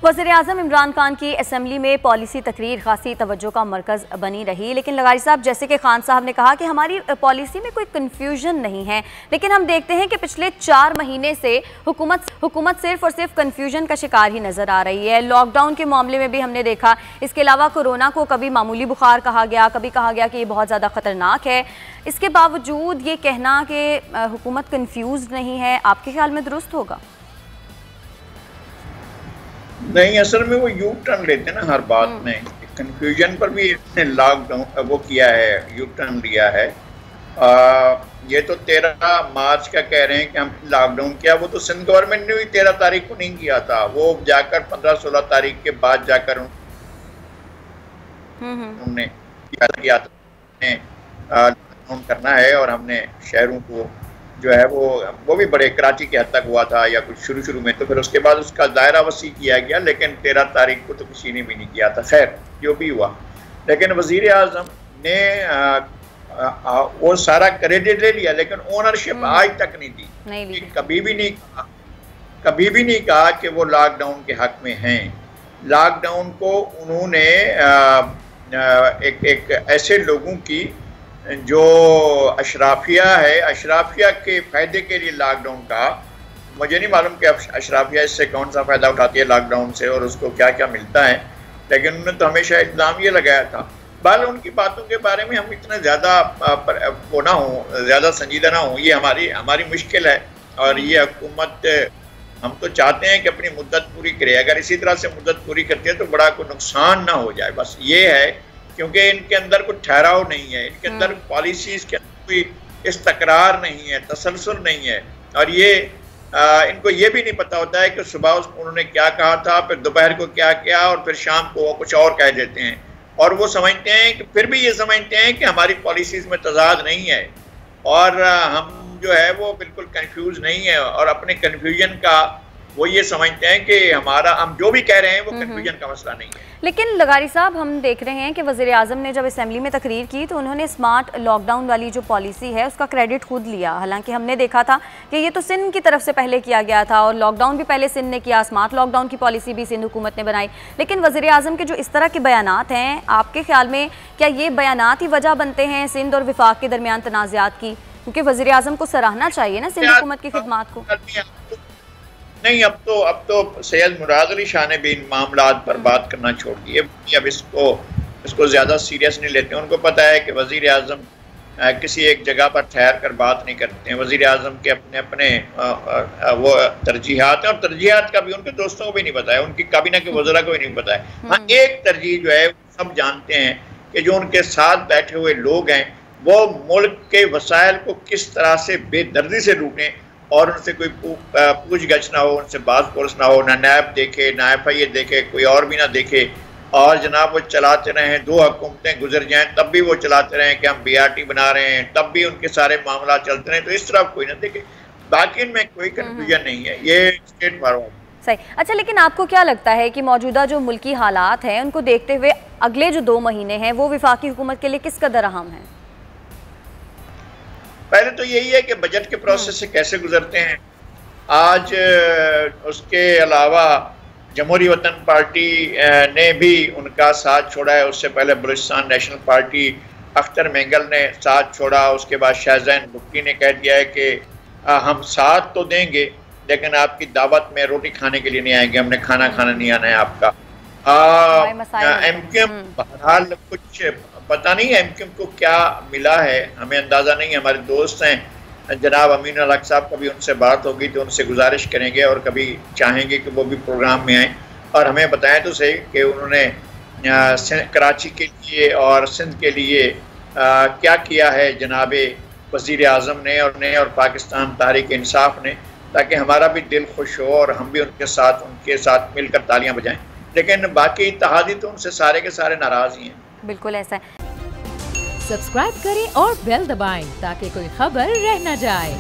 वज़ीर-ए-आज़म इमरान खान की असम्बली में पॉलिसी तकरीर खासी तवज्जो का मरकज़ बनी रही, लेकिन लगारी साहब, जैसे कि खान साहब ने कहा कि हमारी पॉलिसी में कोई कन्फ्यूजन नहीं है, लेकिन हम देखते हैं कि पिछले 4 महीने से हुकूमत सिर्फ और सिर्फ कन्फ्यूजन का शिकार ही नज़र आ रही है। लॉकडाउन के मामले में भी हमने देखा, इसके अलावा कोरोना को कभी मामूली बुखार कहा गया, कभी कहा गया कि ये बहुत ज़्यादा ख़तरनाक है। इसके बावजूद ये कहना कि हुकूमत कन्फ्यूज नहीं है, आपके ख्याल में दुरुस्त होगा? नहीं, असल में वो यू टर्न लेते हैं ना हर बात में। कंफ्यूजन पर भी इसने लॉकडाउन वो किया है, यू टर्न लिया है। ये तो 13 मार्च का कह रहे हैं कि हम लॉकडाउन किया, वो तो सिंध गवर्नमेंट ने भी 13 तारीख को नहीं किया था, वो जाकर 15-16 तारीख के बाद जाकर उन्होंने किया था लॉकडाउन करना है। और हमने शहरों को जो है वो भी बड़े कराची के हद तक हुआ था या कुछ शुरू में, तो फिर उसके बाद उसका दायरा वसी किया गया, लेकिन 13 तारीख को तो किसी ने भी नहीं किया था। खैर जो भी हुआ, लेकिन वज़ीर आज़म ने वो सारा क्रेडिट ले लिया, लेकिन ओनरशिप आज तक नहीं दी। कभी भी नहीं कहा कि वो लॉकडाउन के हक में हैं। लॉकडाउन को उन्होंने एक ऐसे लोगों की जो अशराफिया है, अशराफिया के फ़ायदे के लिए लॉकडाउन का, मुझे नहीं मालूम कि अशराफिया इससे कौन सा फ़ायदा उठाती है लॉकडाउन से और उसको क्या क्या मिलता है, लेकिन उन्होंने तो हमेशा इल्ज़ाम ये लगाया था। बाल उनकी बातों के बारे में हम इतना ज़्यादा वो ना हो, ज़्यादा संजीदा ना हो, ये हमारी मुश्किल है। और ये हुकूमत, हम तो चाहते हैं कि अपनी मुद्दत पूरी करे, अगर इसी तरह से मुद्दत पूरी करती है तो बड़ा कोई नुकसान ना हो जाए, बस ये है। क्योंकि इनके अंदर कोई ठहराव नहीं है, इनके अंदर पॉलिसीज़ के अंदर कोई इस्तकरार नहीं है, तसलसल नहीं है। और ये इनको ये भी नहीं पता होता है कि सुबह उन्होंने क्या कहा था, फिर दोपहर को क्या किया और फिर शाम को वो कुछ और कह देते हैं। और वो समझते हैं कि फिर भी ये समझते हैं कि हमारी पॉलिसीज़ में तजाद नहीं है और हम जो है वो बिल्कुल कन्फ्यूज़ नहीं है, और अपने कन्फ्यूजन का वो ये समझते हैं कि हम जो भी कह रहे हैं वो कन्फ्यूजन का मसला नहीं है। लेकिन लगारी साहब, हम देख रहे हैं कि वज़ीर आज़म ने जब असेंबली में तकरीर की तो उन्होंने स्मार्ट लॉकडाउन वाली जो पॉलिसी है उसका क्रेडिट खुद लिया। हालांकि हमने देखा था कि ये तो सिंध की तरफ से पहले किया गया था और लॉकडाउन भी पहले सिंध ने किया, स्मार्ट लॉकडाउन की पॉलिसी भी सिंध हुकूमत ने बनाई। लेकिन वज़ीर आज़म के जो इस तरह के बयानात हैं, आपके ख्याल में क्या ये बयानात ही वजह बनते हैं सिंध और विफाक के दरमियान तनाज़ात की? क्योंकि वज़ीर आज़म को सराहना चाहिए ना सिंध हुकूमत की खिदमात को। नहीं, अब तो सैयद मुराद अली शाह ने भी इन मामलात पर बात करना छोड़ दी है। अब इसको ज़्यादा सीरियस नहीं लेते। उनको पता है कि वज़ीर आज़म किसी एक जगह पर ठहर कर बात नहीं करते हैं। वज़ीर आज़म के अपने वो तरजीहात हैं, और तरजीहात का भी उनके दोस्तों को भी नहीं पता है, उनकी काबीना के वज़रा को भी नहीं पता है। हाँ, एक तरजीह जो है सब जानते हैं कि जो उनके साथ बैठे हुए लोग हैं वो मुल्क के वसाइल को किस तरह से बेदर्दी से लूटें और उनसे कोई पूछ गछ ना हो, उनसे बात पुरस ना हो, ना नायब देखे, ना FIA देखे, कोई और भी ना देखे। और जनाब वो चलाते रहे, 2 हुकूमतें गुजर जाएं तब भी वो चलाते रहे कि हम BRT बना रहे हैं, तब भी उनके सारे मामला चलते रहे, तो इस तरह कोई ना देखे। बाकी इनमें कोई कन्फ्यूजन नहीं है, ये स्ट्रेट फॉरवर्ड। सही। अच्छा, लेकिन आपको क्या लगता है कि मौजूदा जो मुल्की हालात हैं उनको देखते हुए अगले जो 2 महीने हैं वो वफाकी हुकूमत के लिए किस कदर अहम है? पहले तो यही है कि बजट के प्रोसेस से कैसे गुजरते हैं। आज उसके अलावा जमहूरी वतन पार्टी ने भी उनका साथ छोड़ा है। उससे पहले बलूचिस्तान नेशनल पार्टी अख्तर मेंगल ने साथ छोड़ा। उसके बाद शाहजैन बुक्की ने कह दिया है कि हम साथ तो देंगे लेकिन आपकी दावत में रोटी खाने के लिए नहीं आएंगे, हमने खाना नहीं आना है आपका। MQM बहरहाल कुछ पता नहीं है MQM को क्या मिला है, हमें अंदाज़ा नहीं है। हमारे दोस्त हैं जनाब अमीन अल हक साहब, कभी उनसे बात होगी तो उनसे गुजारिश करेंगे और कभी चाहेंगे कि वो भी प्रोग्राम में आएँ और हमें बताएं तो सही कि उन्होंने कराची के लिए और सिंध के लिए क्या किया है जनाब वज़ीर आज़म ने और पाकिस्तान तहरीक इंसाफ ने, ताकि हमारा भी दिल खुश हो और हम भी उनके साथ मिलकर तालियां बजाएं। लेकिन बाकी इत्तेहादी तो उनसे सारे के सारे नाराज ही हैं। बिल्कुल ऐसा है। सब्सक्राइब करें और बेल दबाएं ताकि कोई खबर रह न जाए।